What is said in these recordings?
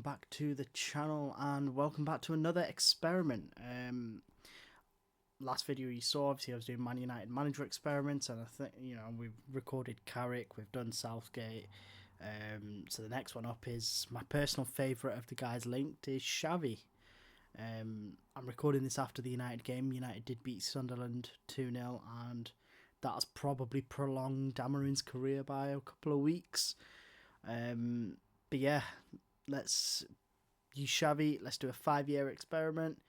welcome back to the channel and welcome back to another experiment. Last video you saw, obviously I was doing Man United manager experiments, and I think, we've recorded Carrick, we've done Southgate. So the next one up is my personal favourite of the guys linked is Xavi. I'm recording this after the United game. United did beat Sunderland 2-0, and that's probably prolonged Amorim's career by a couple of weeks. But yeah, let's use Xavi. Let's do a 5-year experiment.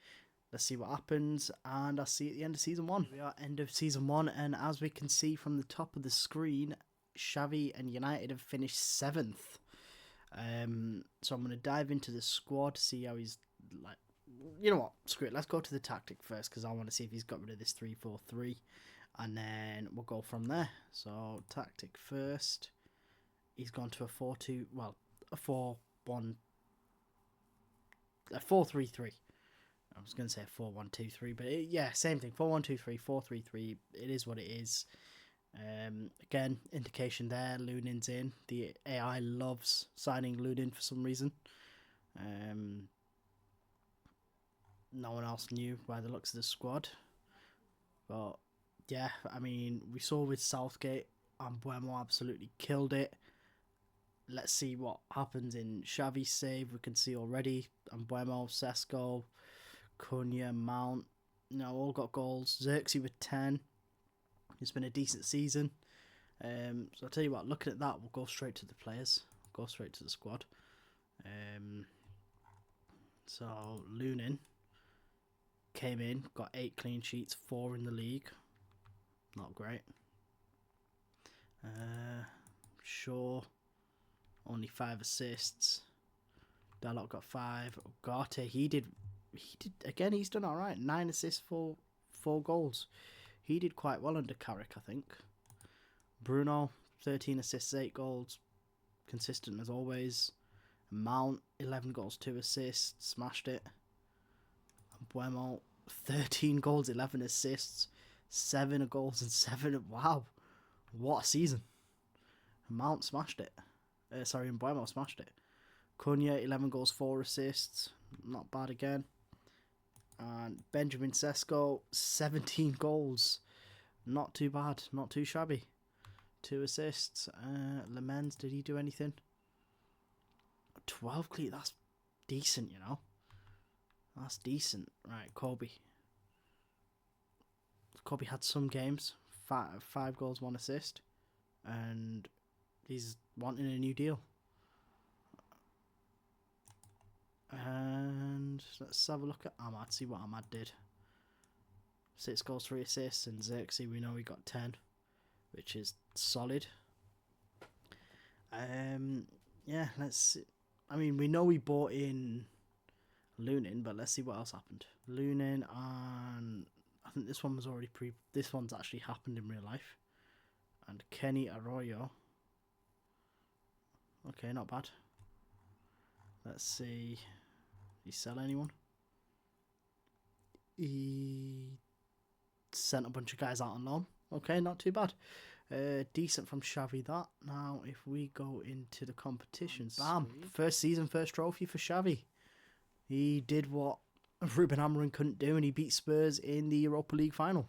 Let's see what happens, and I'll see you at the end of Season 1. We are end of Season 1, and as we can see from the top of the screen, Xavi and United have finished 7th. So I'm going to dive into the squad, see how he's like. You know what? Screw it. Let's go to the tactic first, because I want to see if he's got rid of this 3-4-3, and then we'll go from there. So tactic first. He's gone to a 4-2. Well, a 4-1. A 4-3-3. I was going to say 4-1-2-3, but yeah, same thing. 4-1-2-3, 4-3-3. It is what it is. Again, indication there. Lunin's in. The AI loves signing Lunin for some reason. No one else knew by the looks of the squad. But yeah, I mean, we saw with Southgate, Ambuemo absolutely killed it. Let's see what happens in Xavi's save. We can see already Ambuemo, Sesko, Cunha, Mount, all got goals. Xerxes with 10. It's been a decent season. So I'll tell you what, looking at that, we'll go straight to the players. Go straight to the squad. So Lunin came in, got 8 clean sheets, 4 in the league. Not great. Shaw, only 5 assists. Dalot got 5. Ugarte, he did again. He's done all right. 9 assists, 4 goals. He did quite well under Carrick, I think. Bruno, 13 assists, 8 goals, consistent as always. Mount, 11 goals, 2 assists, smashed it. Buemo, 13 goals, 11 assists, 7 goals and 7. Wow, what a season! Mount smashed it. And Buemo smashed it. Cunha, 11 goals, 4 assists, not bad again. And Benjamin Sesko, 17 goals, not too bad, not too shabby. 2 assists. Lemens, did he do anything? 12 clean, that's decent, That's decent. Right, Kobe. Kobe had some games. 5 goals, 1 assist. And he's wanting a new deal. And let's have a look at Ahmad, see what Ahmad did. 6 goals, 3 assists, and Xerxes, we know he got 10, which is solid. Yeah, let's see. I mean, we know we bought in Lunin, but let's see what else happened. Lunin, and I think this one was already this one's actually happened in real life. And Kenny Arroyo. Okay, not bad. Let's see. Did he sell anyone? He sent a bunch of guys out on loan. Okay, not too bad. Decent from Xavi that. Now, if we go into the competitions, bam! First season, first trophy for Xavi. He did what Ruben Amorim couldn't do, and he beat Spurs in the Europa League final.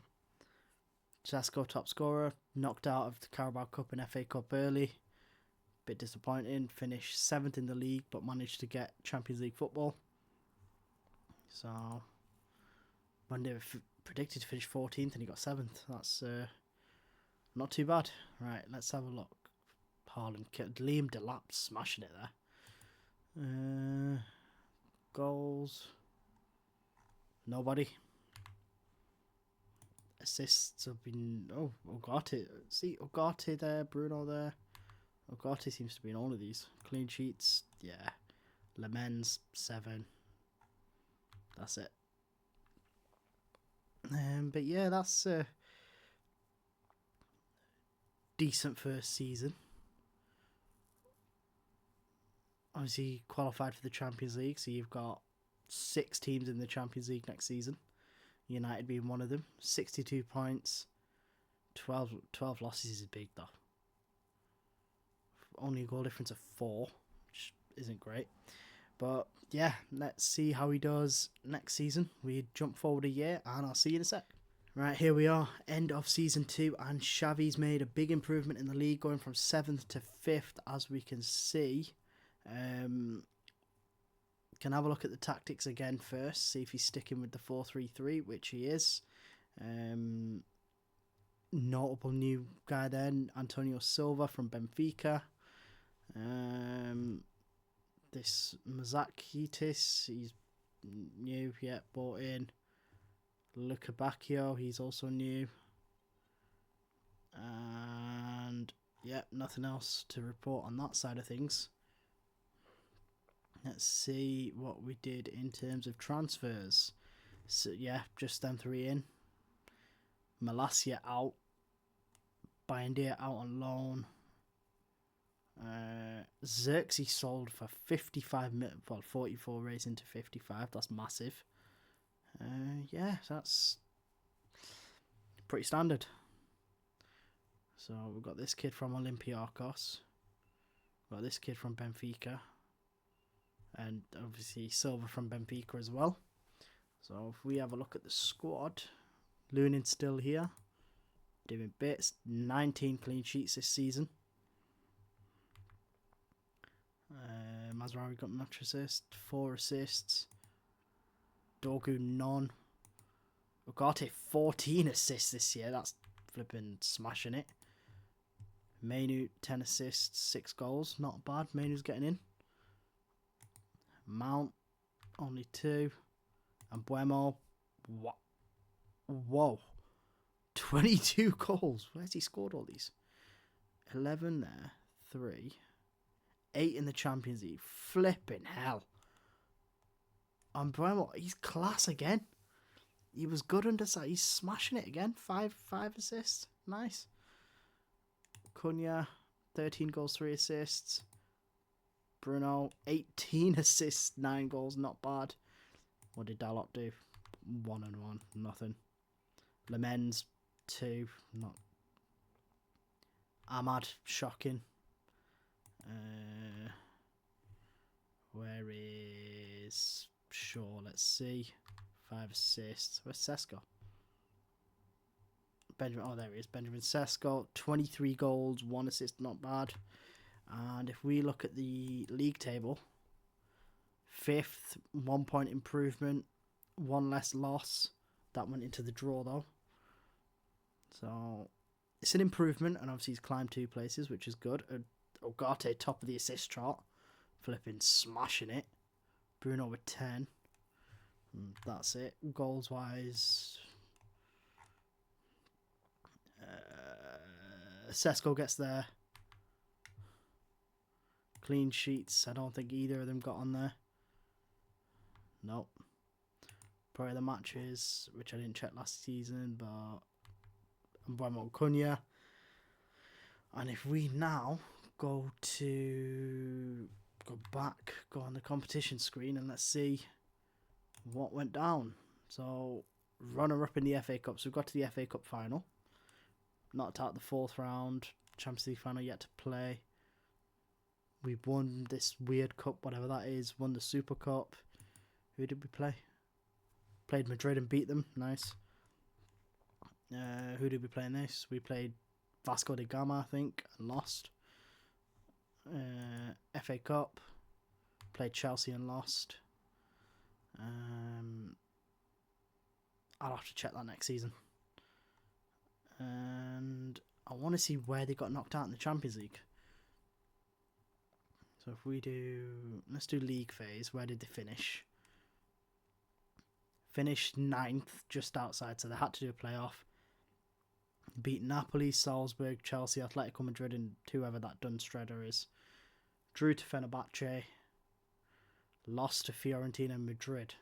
Sesko, top scorer, knocked out of the Carabao Cup and FA Cup early. Bit disappointing. Finished 7th in the league, but managed to get Champions League football. So, when they were predicted to finish 14th and he got 7th, that's not too bad. Right, let's have a look. Haaland, Liam Delap smashing it there. Goals. Nobody. Assists have been... Oh, Ugarte. See, Ugarte there, Bruno there. Ugarte seems to be in all of these. Clean sheets, yeah. Lemens, 7. That's it. But yeah, that's a decent first season. Obviously qualified for the Champions League, so you've got 6 teams in the Champions League next season. United being one of them. 62 points. 12 losses is big though. Only a goal difference of 4, which isn't great. But yeah, let's see how he does next season. We jump forward a year, and I'll see you in a sec. Right, here we are, end of season 2, and Xavi's made a big improvement in the league, going from 7th to 5th, as we can see. Can have a look at the tactics again first, see if he's sticking with the 4-3-3, which he is. Notable new guy then, Antonio Silva from Benfica. This Mazakitis, he's new, bought in. Luca Bacchio, he's also new. And nothing else to report on that side of things. Let's see what we did in terms of transfers. So just them 3 in. Malacia out. Bayendier out on loan. Xerxes sold for 55 million, 44 raised into 55. That's massive. That's pretty standard. So we've got this kid from Olympiacos. We've got this kid from Benfica. And obviously Silva from Benfica as well. So if we have a look at the squad, Lunin's still here, doing bits. 19 clean sheets this season. Mazraoui got an assist, 4 assists. Dorgu none. Ugarte 14 assists this year. That's flipping smashing it. Menu 10 assists, 6 goals. Not bad. Menu's getting in. Mount only 2. And Buemo, whoa, 22 goals. Where's he scored all these? 11 there, 3, 8 in the Champions League. Flipping hell. And Buemo, he's class again. He was good under side. He's smashing it again. 5 assists. Nice. Cunha, 13 goals, 3 assists. Bruno, 18 assists, 9 goals. Not bad. What did Dalot do? 1 and 1. Nothing. Lemens, 2. Not. Ahmad, shocking. Where is Shaw? Let's see. 5 assists. Where's Sesko? Benjamin. Oh, there he is. Benjamin Sesko. 23 goals, 1 assist. Not bad. And if we look at the league table, 5th, 1 point improvement, 1 less loss. That went into the draw though. So it's an improvement, and obviously he's climbed 2 places, which is good. Ugarte top of the assist chart, flipping smashing it. Bruno with 10. That's it. Goals wise, Sesko gets there. Clean sheets, I don't think either of them got on there. Nope. Probably the matches, which I didn't check last season, but Mbuemo Cunha. And if we now go on the competition screen, and let's see what went down. So, runner-up in the FA Cup. So we've got to the FA Cup final. Knocked out the 4th round. Champions League final yet to play. We've won this weird cup, whatever that is. Won the Super Cup. Who did we play? Played Madrid and beat them. Nice. Who did we play in this? We played Vasco da Gama, I think, and lost. FA Cup. Played Chelsea and lost. I'll have to check that next season. And I want to see where they got knocked out in the Champions League. So if we let's do league phase. Where did they finish? Finished 9th, just outside, so they had to do a playoff. Beat Napoli, Salzburg, Chelsea, Atletico Madrid, and whoever that Dunstredder is. Drew to Fenerbahce. Lost to Fiorentina and Madrid.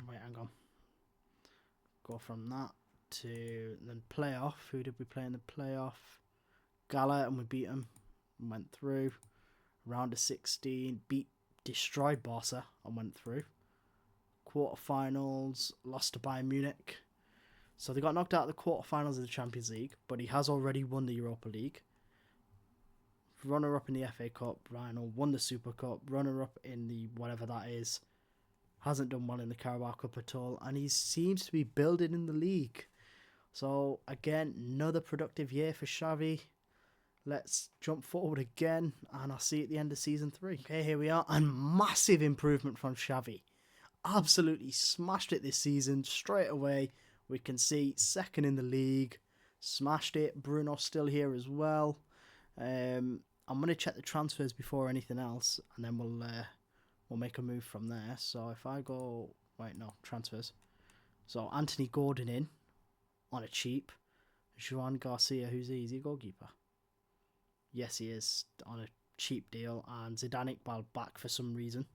Wait, hang on. Go from that to then playoff. Who did we play in the playoff? Gala, and we beat them. Went through. Round of 16. Destroyed Barca and went through. Quarterfinals. Lost to Bayern Munich. So they got knocked out of the quarterfinals of the Champions League, but he has already won the Europa League. Runner-up in the FA Cup, Rhino won the Super Cup, runner-up in the whatever that is. Hasn't done well in the Carabao Cup at all, and he seems to be building in the league. So, again, another productive year for Xavi. Let's jump forward again, and I'll see you at the end of Season 3. Okay, here we are, and massive improvement from Xavi. Absolutely smashed it this season, straight away. We can see second in the league, smashed it. Bruno's still here as well. I'm going to check the transfers before anything else, and then we'll make a move from there. So if I go... Wait, no, transfers. So Anthony Gordon in on a cheap. Juan Garcia, who's he? Is he a goalkeeper? Yes, he is, on a cheap deal. And Zidane Iqbal back for some reason.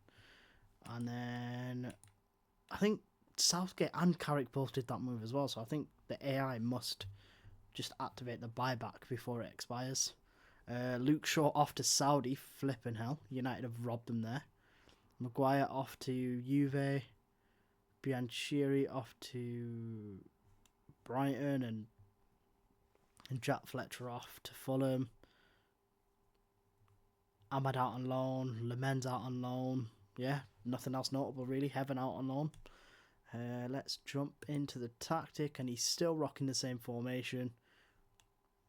And then I think Southgate and Carrick both did that move as well. So I think the AI must just activate the buyback before it expires. Luke Shaw off to Saudi, flipping hell. United have robbed them there. Maguire off to Juve. Bianchiri off to Brighton, and Jack Fletcher off to Fulham. Ahmad out on loan. Lemens out on loan. Yeah, nothing else notable really. Heaven out on loan. Let's jump into the tactic, and he's still rocking the same formation.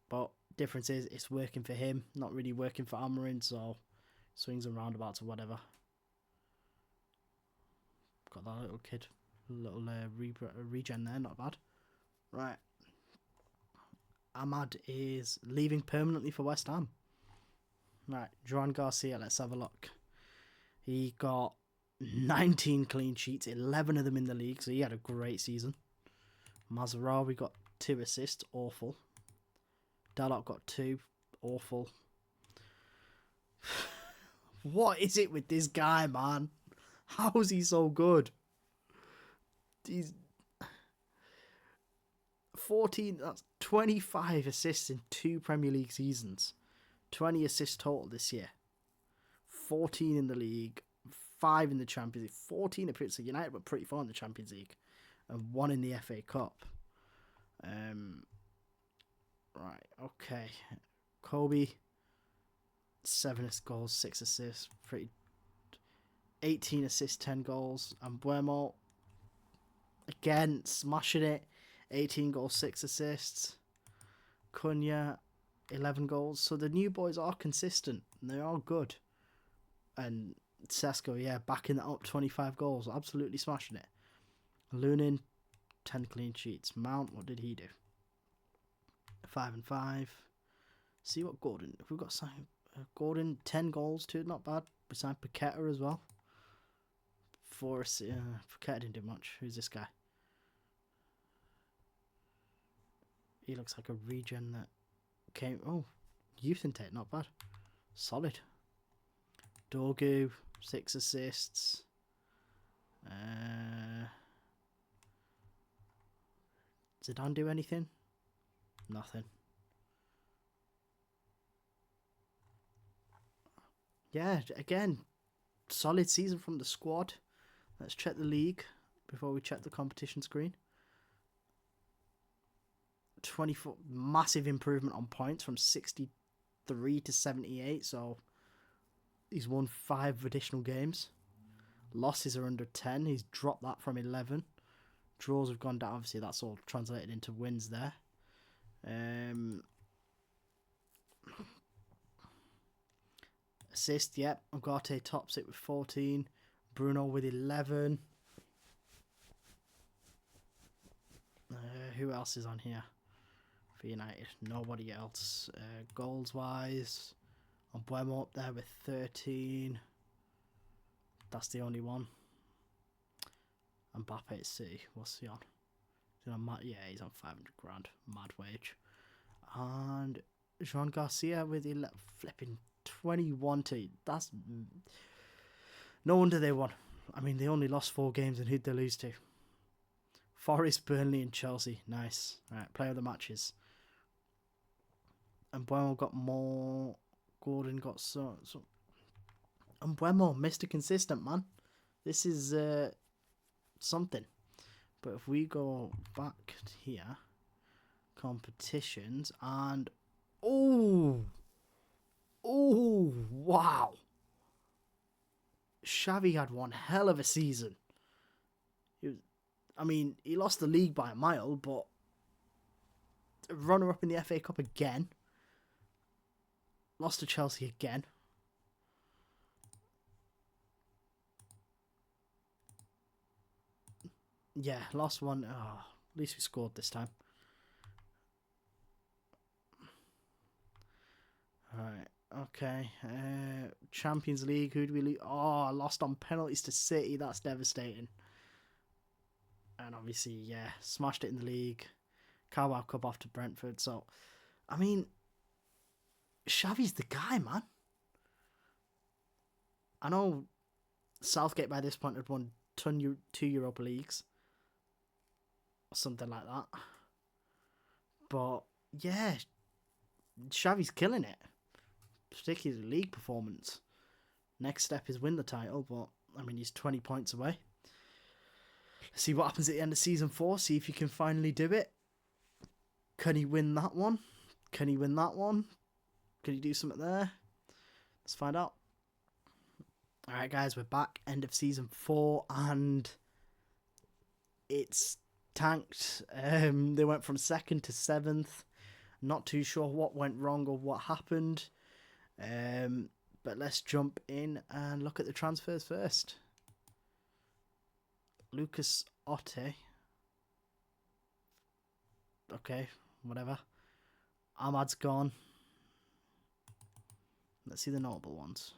But difference is it's working for him, not really working for Amorim, so swings and roundabouts or whatever. Got that little kid, little regen there, not bad. Right. Ahmad is leaving permanently for West Ham. Right, Juan Garcia, let's have a look. He got 19 clean sheets, 11 of them in the league, so he had a great season. Mazraoui got 2 assists, awful. Dalot got 2, awful. What is it with this guy, man? How is he so good? He's 14, that's 25 assists in 2 Premier League seasons. 20 assists total this year. 14 in the league, 5 in the Champions League, 14 appearances at United, but pretty far in the Champions League, and 1 in the FA Cup. Right, okay. Kobe, 7 goals, 6 assists, pretty. 18 assists, 10 goals. And Buemo, again, smashing it. 18 goals, 6 assists. Cunha, 11 goals. So the new boys are consistent, and they are good. And Sesko, yeah, backing that up, 25 goals, absolutely smashing it. Lunin, 10 clean sheets. Mount, what did he do? 5 and 5. See what Gordon. If we've got Gordon, 10 goals too, not bad. We signed Paqueta as well. Paqueta didn't do much. Who's this guy? He looks like a regen that came. Oh, youth intake, not bad. Solid. Dorgu, 6 assists. Zidane do anything? Nothing. Yeah, again, solid season from the squad. Let's check the league before we check the competition screen. 24, massive improvement on points from 63 to 78, so he's won 5 additional games. Losses are under 10, he's dropped that from 11. Draws have gone down, obviously that's all translated into wins there. Assist, yep. Ugarte tops it with 14. Bruno with 11. Who else is on here for United? Nobody else. Goals wise, Buemo up there with 13. That's the only one. Mbappe at City. What's he on? Yeah, he's on 500 grand. Mad wage. And Juan Garcia with flipping 21 to... That's... No wonder they won. I mean, they only lost 4 games, and who'd they lose to? Forest, Burnley and Chelsea. Nice. Right, player of the matches. And Buemo got more. Gordon got so... And Buemo, Mr. Consistent, man. This is something. But if we go back here, competitions, and oh, wow. Xavi had one hell of a season. He lost the league by a mile, but runner-up in the FA Cup again. Lost to Chelsea again. Yeah, lost one. Oh, at least we scored this time. Alright, okay. Champions League, who do we lose? Oh, lost on penalties to City. That's devastating. And obviously, yeah, smashed it in the league. Carabao Cup off to Brentford. So, Xavi's the guy, man. I know Southgate by this point had won 2 Europa Leagues. Or something like that. But, yeah, Xavi's killing it. Particularly league performance. Next step is win the title, but, he's 20 points away. Let's see what happens at the end of Season 4. See if he can finally do it. Can he win that one? Can he win that one? Can he do something there? Let's find out. Alright guys, we're back. End of Season 4 and it's tanked. They went from 2nd to 7th. Not too sure what went wrong or what happened. But let's jump in and look at the transfers first. Lucas Otte. Okay, whatever. Ahmad's gone. Let's see the notable ones.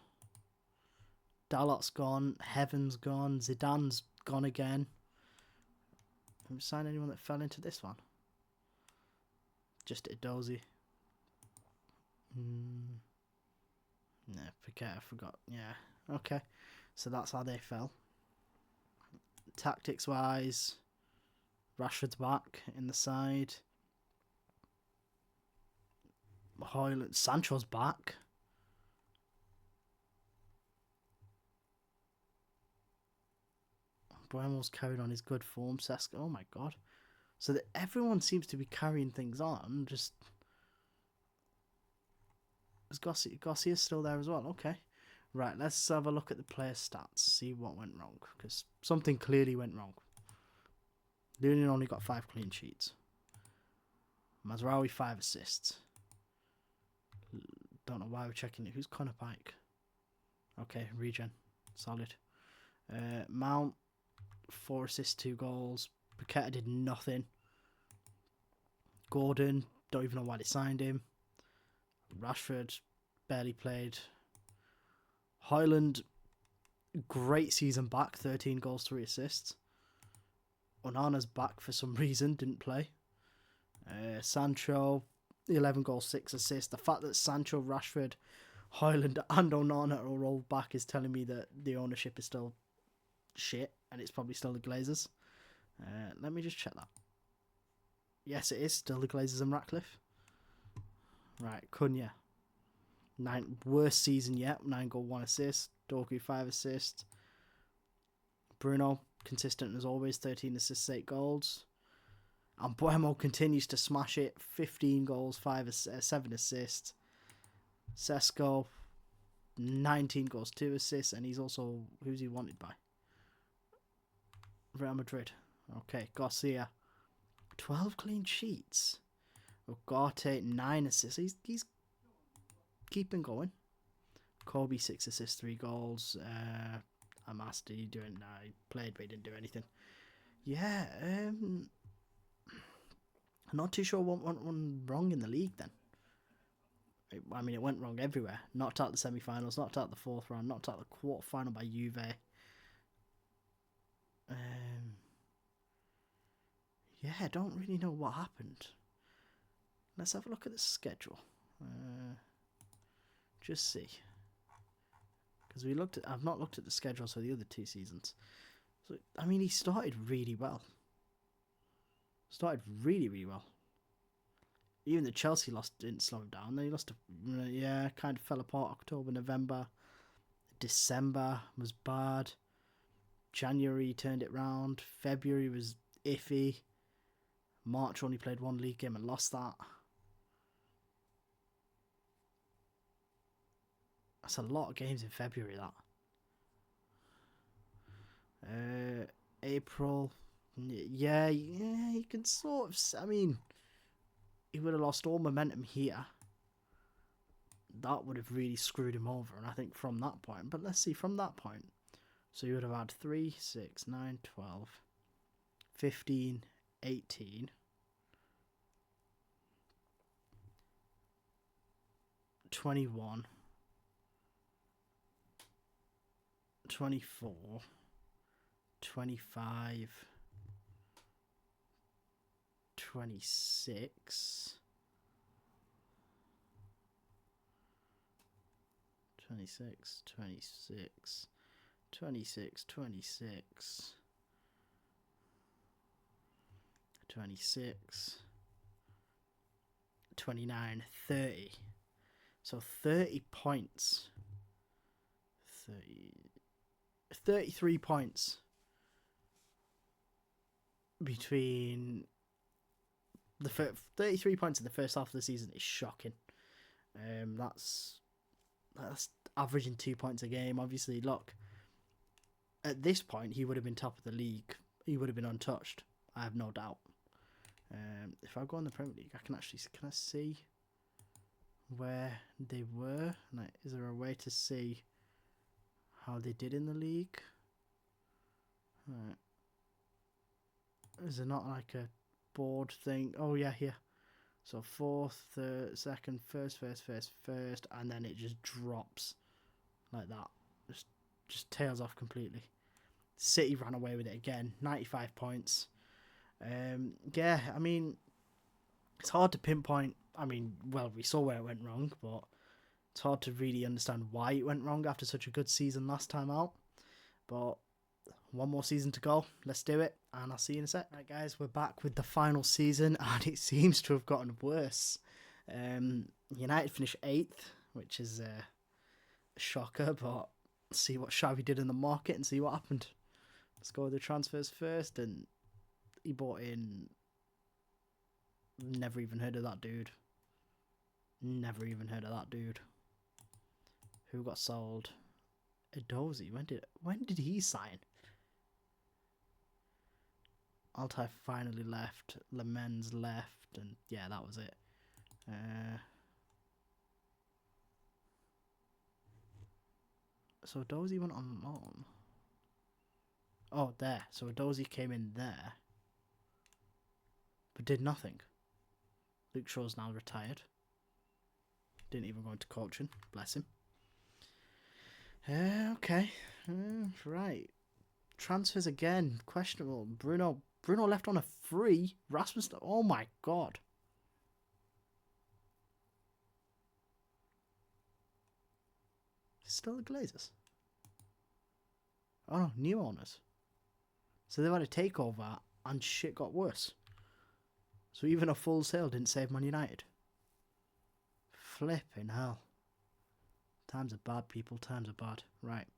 Dalot's gone. Heaven's gone. Zidane's gone again. Have we signed anyone that fell into this one? Just Edozie. No, I forgot. Yeah, okay. So that's how they fell. Tactics wise, Rashford's back in the side. Højlund, Sancho's back. Buemo's carried on his good form. Sesko, oh my god. So that everyone seems to be carrying things on. Just is Garcia still there as well? Okay. Right, let's have a look at the player stats. See what went wrong. Because something clearly went wrong. Lunin only got 5 clean sheets. Mazraoui 5 assists. Don't know why we're checking it. Who's Connor Pike? Okay, regen. Solid. Mount 4 assists, 2 goals. Paqueta did nothing. Gordon, don't even know why they signed him. Rashford barely played. Højlund, great season back, 13 goals, 3 assists. Onana's back for some reason, didn't play. Sancho, 11 goals, 6 assists. The fact that Sancho, Rashford, Højlund and Onana are all back is telling me that the ownership is still shit and it's probably still the Glazers. Let me just check that. Yes, it is still the Glazers and Ratcliffe. Right, Cunha. Worst season yet. 9 goal, 1 assist. Doku 5 assists. Bruno, consistent as always. 13 assists, 8 goals. And Buemo continues to smash it. 15 goals, 7 assists. Sesko, 19 goals, 2 assists. And he's also, who's he wanted by? Real Madrid. Okay, Garcia, 12 clean sheets. Ugarte, 9 assists. He's keeping going. Kobe, 6 assists, 3 goals. Amas, did he do it? Nah, he played, but he didn't do anything. Yeah, I'm not too sure what went wrong in the league then. It went wrong everywhere. Knocked out the semi-finals, knocked out the 4th round, knocked out the quarter-final by Juve. Yeah, I don't really know what happened. Let's have a look at the schedule. Just see. Because I've not looked at the schedules for the other 2 seasons. So, he started really well. Started really, really well. Even the Chelsea loss didn't slow him down. Then he lost kind of fell apart. October, November. December was bad. January turned it round. February was iffy. March only played one league game and lost that. That's a lot of games in February, that. April. Yeah, you can sort of... I mean, he would have lost all momentum here. That would have really screwed him over. And I think from that point... But let's see, from that point... So you would have had 3, 6, 9, 12, 15, 18... 21, 24, 25, 26, 26, 26, 26, 26, 26, 29, 30. So 30 points. 33 points between the 33 points in the first half of the season is shocking. That's averaging 2 points a game. Obviously, look, at this point he would have been top of the league. He would have been untouched. I have no doubt. If I go on the Premier League, can I see where they were? Like, is there a way to see how they did in the league? Right. Is there not like a board thing? Oh yeah, here. So fourth, third, second, first, and then it just drops like that. Just tails off completely. City ran away with it again. 95 points. Yeah, I mean, it's hard to pinpoint. I mean, well, we saw where it went wrong, but it's hard to really understand why it went wrong after such a good season last time out. But one more season to go. Let's do it, and I'll see you in a sec. Right, guys, we're back with the final season, and it seems to have gotten worse. United finished 8th, which is a shocker, but see what Xavi did in the market and see what happened. Let's go with the transfers first, and he bought in... Never even heard of that dude. Who got sold? Edozie. When did he sign? Altai finally left. Lemens left, and yeah, that was it. So Edozie went on loan. Oh, there. So Edozie came in there, but did nothing. Luke Shaw's now retired. Didn't even go into coaching. Bless him. Okay. Right. Transfers again. Questionable. Bruno left on a free. Rasmus. Oh my god. Still the Glazers. Oh no, new owners. So they've had a takeover and shit got worse. So even a full sale didn't save Man United. Flipping hell. Times are bad, people. Times are bad. Right.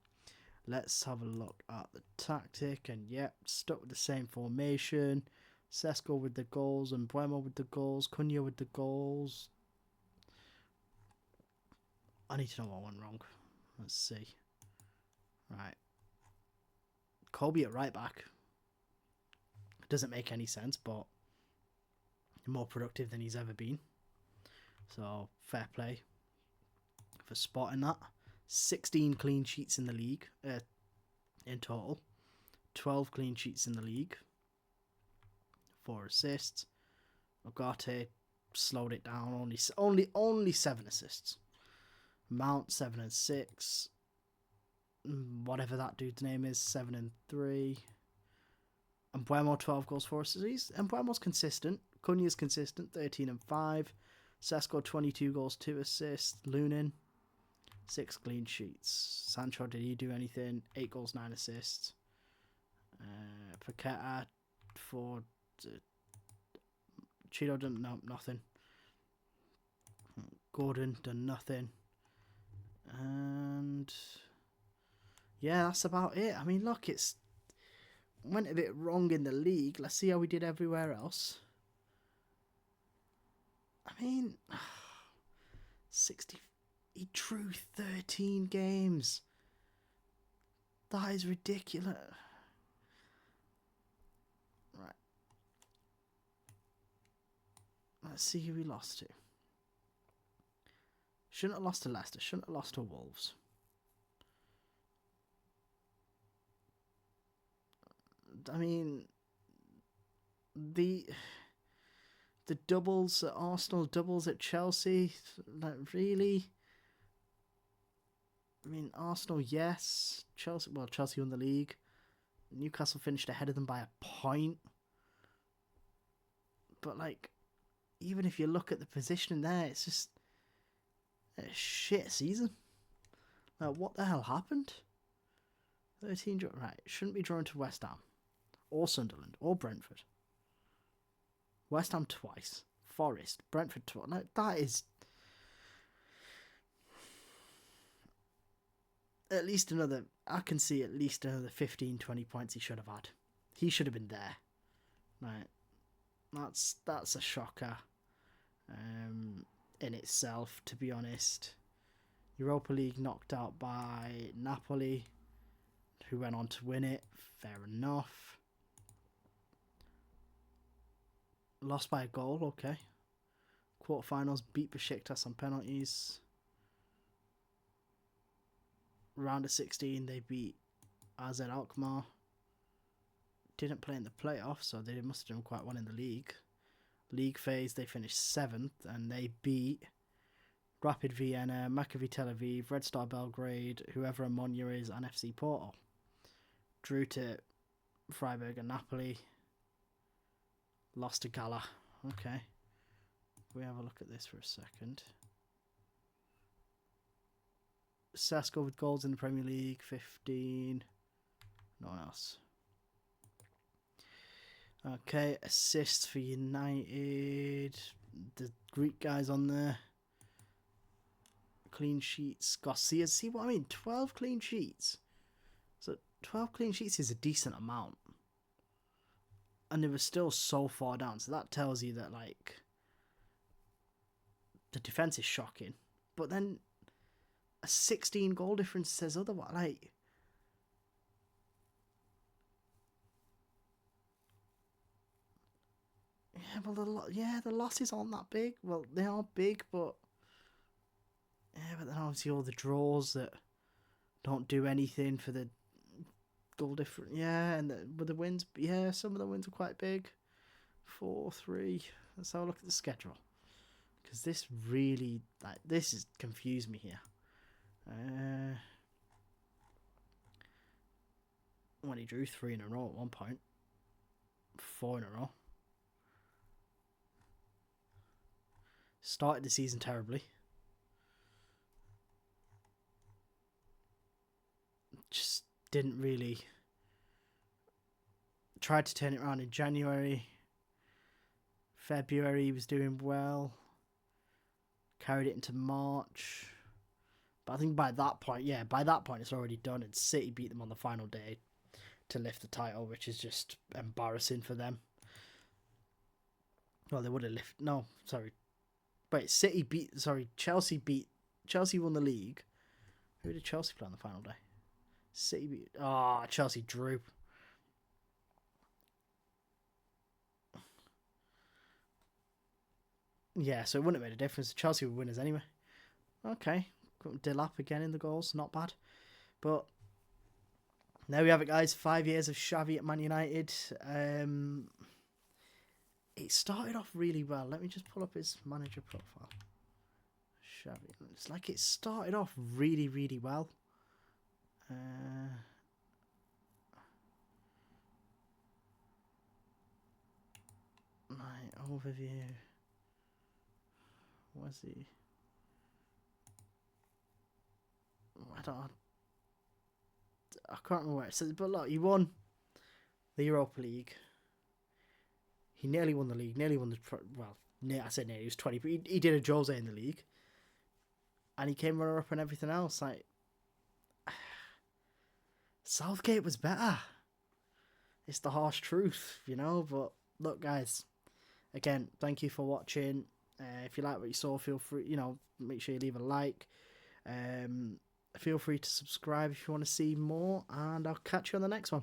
Let's have a look at the tactic. And yep, stuck with the same formation. Sesko with the goals. And Buemo with the goals. Cunha with the goals. I need to know what went wrong. Let's see. Right. Kobe at right back. It doesn't make any sense, but more productive than he's ever been. So, fair play for spotting that. 16 clean sheets in the league in total. 12 clean sheets in the league. 4 assists. Ugarte slowed it down. Only 7 assists. Mount 7 and 6. Whatever that dude's name is, 7 and 3. And Buemo 12 goals, 4 assists. And Buemo's consistent. Cunha's consistent, 13 and 5. Sesko 22 goals, 2 assists. Lunin 6 clean sheets. Sancho, did he do anything? 8 goals, 9 assists. Paqueta 4. Cheeto done nothing. Gordon done nothing. And yeah, that's about it. I mean, look, it's went a bit wrong in the league. Let's see how we did everywhere else. I mean, 60. He drew 13 games. That is ridiculous. Right. Let's see who we lost to. Shouldn't have lost to Leicester. Shouldn't have lost to Wolves. I mean, the doubles at Arsenal, doubles at Chelsea, like really? I mean, Arsenal, yes. Chelsea won the league. Newcastle finished ahead of them by a point. But, like, even if you look at the position there, it's just a shit season. Like, what the hell happened? 13, right, shouldn't be drawn to West Ham, or Sunderland, or Brentford. West Ham twice. Forest, Brentford twice. Like, that is at least another, I can see at least another 15, 20 points he should have had. He should have been there. Right. That's a shocker in itself, to be honest. Europa League knocked out by Napoli, who went on to win it. Fair enough. Lost by a goal, okay. Quarterfinals, beat Besiktas on penalties. Round of 16, they beat AZ Alkmaar. Didn't play in the playoffs, so they must have done quite well in the league. League phase, they finished 7th, and they beat Rapid Vienna, Maccabi Tel Aviv, Red Star Belgrade, whoever Amonia is, and FC Porto. Drew to Freiburg and Napoli. Lost to Gala. Okay. We have a look at this for a second. Sasko with goals in the Premier League, 15. No one else. Okay, assists for United. The Greek guys on there. Clean sheets. Garcia, see what I mean? 12 clean sheets. So 12 clean sheets is a decent amount. And they were still so far down. So that tells you that, like, the defence is shocking. But then a 16 goal difference says otherwise. Like, yeah, well, the losses aren't that big. Well, they are big, but yeah, but then obviously all the draws that don't do anything for the goal difference. Yeah, and with the wins, yeah, some of the wins are quite big. 4-3. Let's have a look at the schedule, because this really, like, this has confused me here. When he drew 3 in a row at one point, 4 in a row. Started the season terribly. Just didn't really. Tried to turn it around in January. February he was doing well. Carried it into March. But I think by that point it's already done. And City beat them on the final day to lift the title, which is just embarrassing for them. Well, they would have lifted. No, sorry. Wait, Chelsea won the league. Who did Chelsea play on the final day? City beat. Chelsea drew. Yeah, so it wouldn't have made a difference. Chelsea were winners anyway. Okay. Delap again in the goals. Not bad. But there we have it, guys. 5 years of Xavi at Man United. It started off really well. Let me just pull up his manager profile. Xavi. It's like it started off really, really well. My overview. Where's he? I can't remember where it says, but look, he won the Europa League. He nearly won the league, I said nearly, he was 20, but he did a Jose in the league. And he came runner-up and everything else. Like, Southgate was better. it's the harsh truth, you know. But look, guys, again, thank you for watching. If you like what you saw, feel free, make sure you leave a like. Feel free to subscribe if you want to see more, and I'll catch you on the next one.